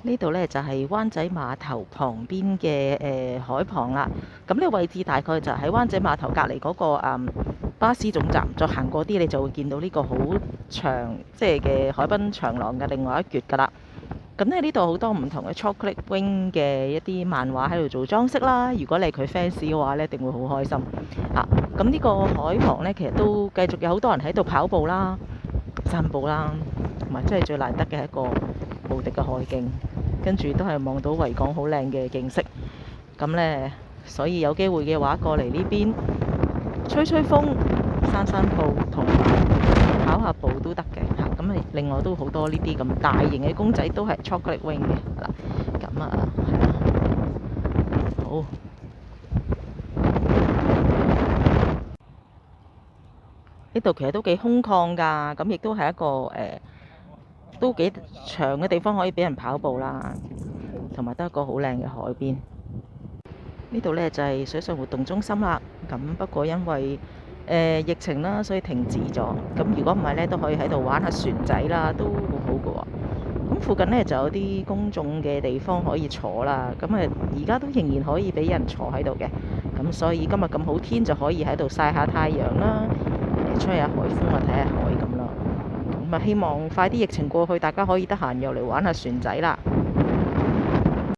呢度呢就係灣仔碼頭旁邊嘅海旁啦。咁呢個位置大概就喺灣仔碼頭隔離嗰個巴士總站，再行過啲你就會見到呢個好長即係嘅海濱長廊嘅另外一橛㗎啦。咁咧呢度好多唔同嘅 Chocolate Wing 嘅一啲漫畫喺度做裝飾啦。如果你係佢 fans 嘅話呢，一定會好開心嚇。咁呢個海旁呢，其實都繼續有好多人喺度跑步啦、散步啦，同埋真係最難得嘅係一個無敵嘅海景，跟住都係望到維港好靚嘅景色。咁呢，所以有機會嘅話過嚟呢邊吹吹風、散散步同埋跑下步都得嘅嚇。咁另外都好多呢啲咁大型嘅公仔都係 Chocolate Wing 嘅嗱。咁啊，係啦，好。呢度其實都幾空曠㗎，咁亦都係一個都幾長嘅地方可以俾人跑步啦，同埋都係一個好靚嘅海邊。呢度呢就係水上活動中心啦，咁不過因為疫情啦，所以停止咗。咁如果唔係呢，都可以喺度玩下船仔啦，都好好㗎喎。咁附近呢就有啲公眾嘅地方可以坐啦，咁而家都仍然可以俾人坐喺度嘅。咁所以今日咁好天就可以喺度曬下太陽啦，吹下海風啊，睇下海咁咯。咁希望快啲疫情過去，大家可以得閒又嚟玩下船仔啦〜